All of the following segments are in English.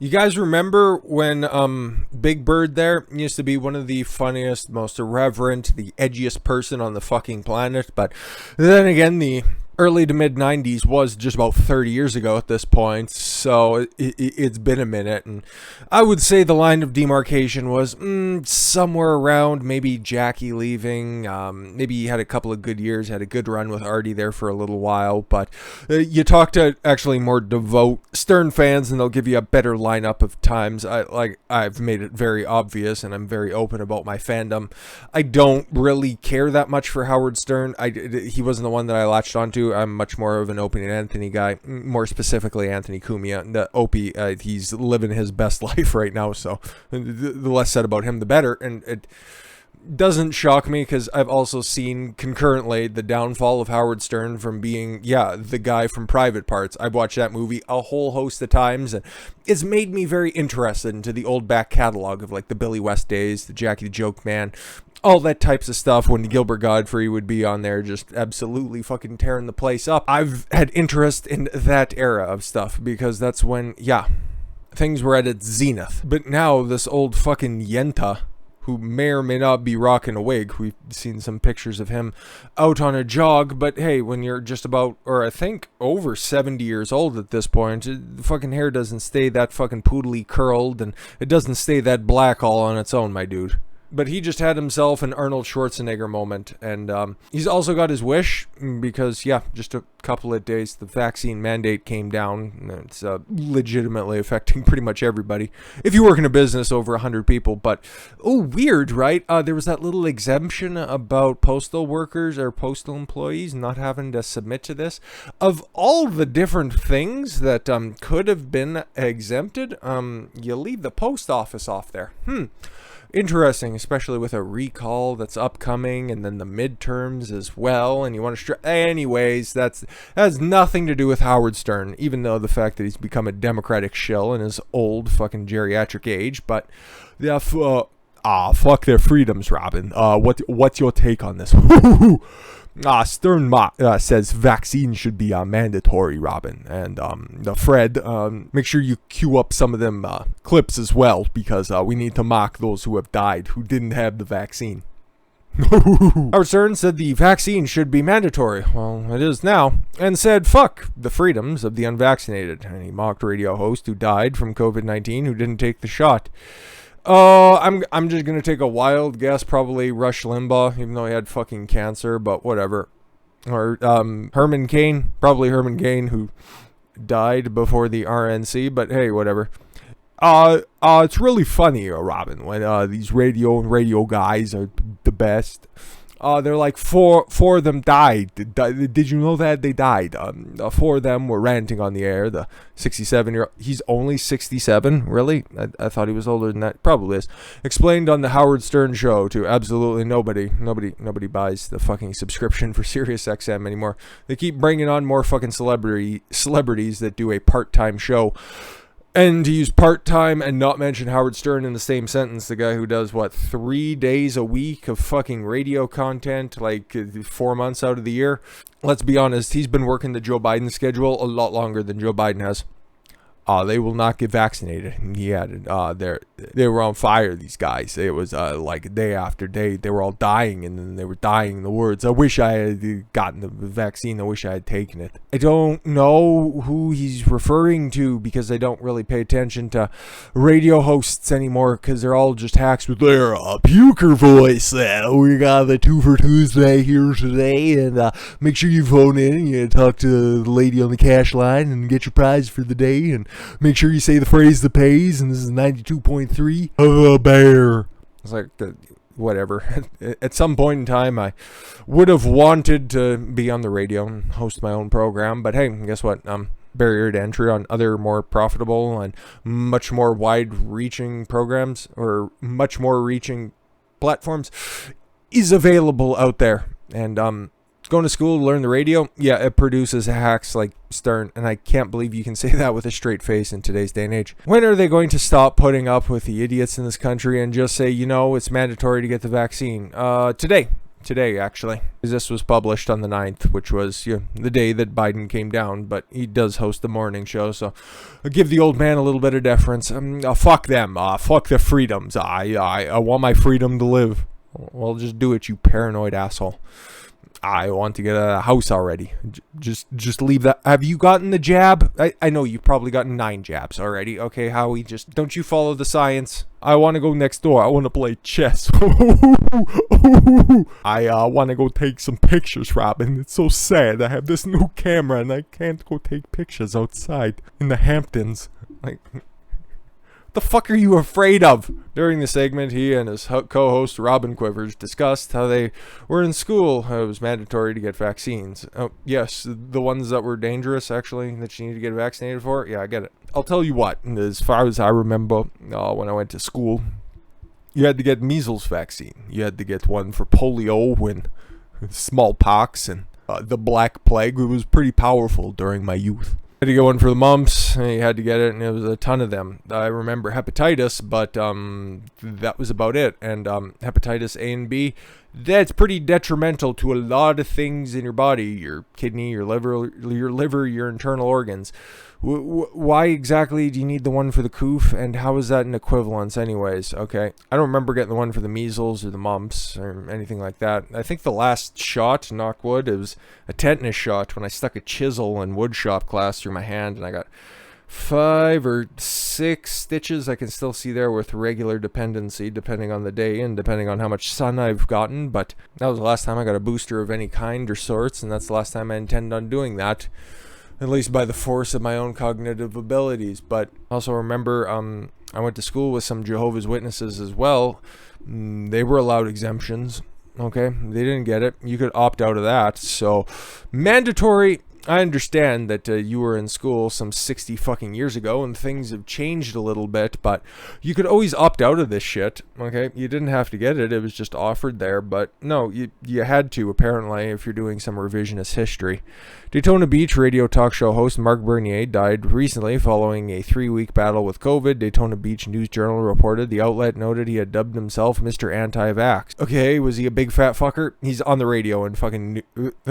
You guys remember when Big Bird there used to be one of the funniest, most irreverent, the edgiest person on the fucking planet, but then again, the early to mid 90s was just about 30 years ago at this point, so it's been a minute, and I would say the line of demarcation was somewhere around maybe Jackie leaving. Maybe he had a couple of good years, had a good run with Artie there for a little while, but you talk to actually more devout Stern fans and they'll give you a better lineup of times. I've made it very obvious, and I'm very open about my fandom. I don't really care that much for Howard Stern. He wasn't the one that I latched onto. I'm much more of an Opie and Anthony guy, more specifically Anthony Cumia. The Opie, he's living his best life right now, so the less said about him, the better. And it doesn't shock me because I've also seen concurrently the downfall of Howard Stern from being, the guy from Private Parts. I've watched that movie a whole host of times, and it's made me very interested into the old back catalog of like the Billy West days, the Jackie the Joke Man, all that types of stuff when Gilbert Godfrey would be on there just absolutely fucking tearing the place up. I've had interest in that era of stuff because that's when, things were at its zenith. But now this old fucking Yenta, who may or may not be rocking a wig. We've seen some pictures of him out on a jog, but hey, when you're just about, or I think over 70 years old at this point, the fucking hair doesn't stay that fucking poodly curled, and it doesn't stay that black all on its own, my dude. But he just had himself an Arnold Schwarzenegger moment, and he's also got his wish, because, just a couple of days, the vaccine mandate came down. It's legitimately affecting pretty much everybody. If you work in a business over 100 people, but, weird, right? There was that little exemption about postal workers or postal employees not having to submit to this. Of all the different things that could have been exempted, you leave the post office off there. Interesting, especially with a recall that's upcoming and then the midterms as well, and you want to anyways, that has nothing to do with Howard Stern, even though the fact that he's become a Democratic shill in his old fucking geriatric age. But fuck their freedoms, Robin. What's your take on this? Stern says vaccines should be mandatory, Robin. And Fred, make sure you queue up some of them clips as well, because we need to mock those who have died who didn't have the vaccine. Howard Stern said the vaccine should be mandatory. Well, it is now. And said, fuck the freedoms of the unvaccinated. And he mocked radio host who died from COVID-19 who didn't take the shot. I'm just gonna take a wild guess, probably Rush Limbaugh, even though he had fucking cancer, but whatever. Or Herman Cain, probably Herman Cain, who died before the RNC, but hey, whatever. It's really funny, Robin, when these radio guys are the best. They're like, four of them died. Did you know that? They died. Four of them were ranting on the air. The 67-year-old, he's only 67? Really? I thought he was older than that. Probably is. Explained on the Howard Stern show to absolutely nobody. Nobody buys the fucking subscription for SiriusXM anymore. They keep bringing on more fucking celebrities that do a part-time show. And to use part-time and not mention Howard Stern in the same sentence, the guy who does, 3 days a week of fucking radio content, 4 months out of the year. Let's be honest, he's been working the Joe Biden schedule a lot longer than Joe Biden has. They will not get vaccinated. He added, they were on fire, these guys. It was day after day. They were all dying, and then they were dying the words, I wish I had gotten the vaccine. I wish I had taken it. I don't know who he's referring to because I don't really pay attention to radio hosts anymore because they're all just hacks with their puker voice. We got the 2 for Tuesday here today, and make sure you phone in and you talk to the lady on the cash line and get your prize for the day, and make sure you say the phrase that pays, and this is 92.3 of a bear. It's like, whatever. At some point in time, I would have wanted to be on the radio and host my own program, but hey, guess what? Barrier to entry on other more profitable and much more wide-reaching programs, or much more reaching platforms, is available out there. And going to school to learn the radio, it produces hacks like Stern, and I can't believe you can say that with a straight face in today's day and age. When are they going to stop putting up with the idiots in this country and just say, it's mandatory to get the vaccine? Today. today, actually. This was published on the 9th, which was the day that Biden came down, but he does host the morning show, so I'll give the old man a little bit of deference. Fuck them. Fuck the freedoms. I want my freedom to live. Well, just do it, you paranoid asshole. I want to get out of the house already. Just leave that. Have you gotten the jab? I know you've probably gotten 9 jabs already. Okay, Howie, just don't you follow the science. I want to go next door. I want to play chess. I want to go take some pictures, Robin. It's so sad. I have this new camera and I can't go take pictures outside in the Hamptons. Like, the fuck are you afraid of? During the segment, he and his co-host Robin Quivers discussed how they were in school. It was mandatory to get vaccines. Oh, yes, the ones that were dangerous, actually, that you need to get vaccinated for. Yeah, I get it. I'll tell you what, as far as I remember, when I went to school, you had to get measles vaccine. You had to get one for polio and smallpox and the Black Plague. It was pretty powerful during my youth. Had to get one for the mumps, and you had to get it, and it was a ton of them. I remember hepatitis, but that was about it. And hepatitis A and B, that's pretty detrimental to a lot of things in your body, your kidney, your liver, your internal organs. Why exactly do you need the one for the coof, and how is that an equivalence anyways? Okay, I don't remember getting the one for the measles or the mumps or anything like that. I think the last shot, knock wood, it was a tetanus shot when I stuck a chisel in wood shop class through my hand, and I got 5 or 6 stitches I can still see there with regular dependency, depending on the day and depending on how much sun I've gotten. But that was the last time I got a booster of any kind or sorts, and that's the last time I intend on doing that, at least by the force of my own cognitive abilities. But also remember, I went to school with some Jehovah's Witnesses as well. They were allowed exemptions. Okay, they didn't get it. You could opt out of that. So mandatory. I understand that you were in school some 60 fucking years ago and things have changed a little bit, but you could always opt out of this shit, okay? You didn't have to get it. It was just offered there, but no, you had to, apparently, if you're doing some revisionist history. Daytona Beach radio talk show host Mark Bernier died recently following a 3-week battle with COVID. Daytona Beach News Journal reported the outlet noted he had dubbed himself Mr. Anti-Vax. Okay, was he a big fat fucker? He's on the radio in fucking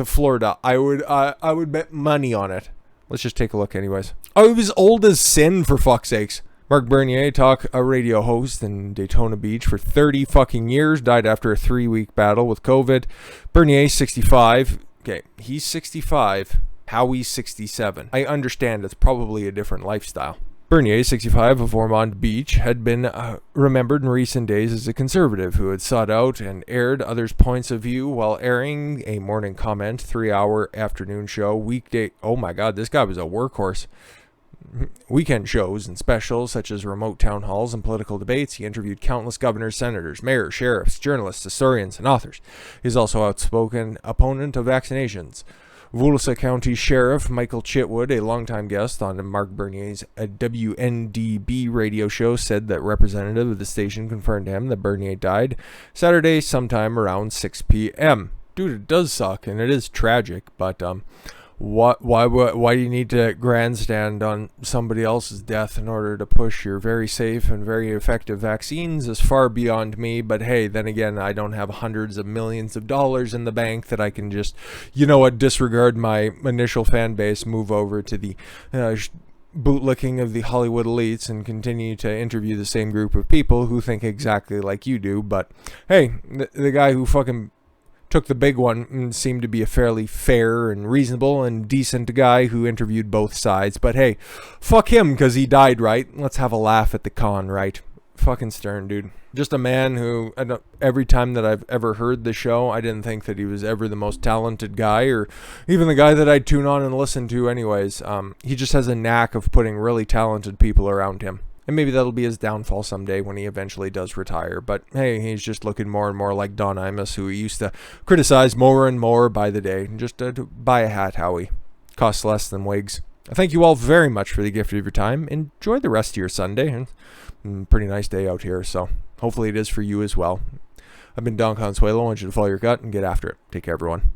Florida. I would bet money on it. Let's just take a look anyways. Oh, he was old as sin, for fuck's sakes. Mark Bernier, a radio host in Daytona Beach for 30 fucking years, died after a 3-week battle with COVID. Bernier, 65. Okay, he's 65. Howie's 67. I understand it's probably a different lifestyle. Bernier, 65, of Ormond Beach, had been remembered in recent days as a conservative who had sought out and aired others' points of view while airing a morning comment 3-hour afternoon show weekday. Oh my god, this guy was a workhorse. Weekend shows and specials such as remote town halls and political debates. He interviewed countless governors, senators, mayors, sheriffs, journalists, historians, and authors. He's also an outspoken opponent of vaccinations. Volusia County Sheriff Michael Chitwood, a longtime guest on Mark Bernier's WNDB radio show, said that representative of the station confirmed to him that Bernier died Saturday sometime around 6 p.m. Dude, it does suck, and it is tragic, but why do you need to grandstand on somebody else's death in order to push your very safe and very effective vaccines is far beyond me. But hey, then again, I don't have hundreds of millions of dollars in the bank that I can just, disregard my initial fan base, move over to the bootlicking of the Hollywood elites and continue to interview the same group of people who think exactly like you do. But hey, the guy who fucking took the big one and seemed to be a fairly fair and reasonable and decent guy who interviewed both sides. But hey, fuck him because he died, right? Let's have a laugh at the con, right? Fucking Stern, dude. Just a man who, every time that I've ever heard the show, I didn't think that he was ever the most talented guy or even the guy that I'd tune on and listen to anyways. He just has a knack of putting really talented people around him. And maybe that'll be his downfall someday when he eventually does retire. But hey, he's just looking more and more like Don Imus, who he used to criticize more and more by the day. Just buy a hat, Howie. Costs less than wigs. Thank you all very much for the gift of your time. Enjoy the rest of your Sunday. Pretty nice day out here, so hopefully it is for you as well. I've been Don Consuelo. I want you to follow your gut and get after it. Take care, everyone.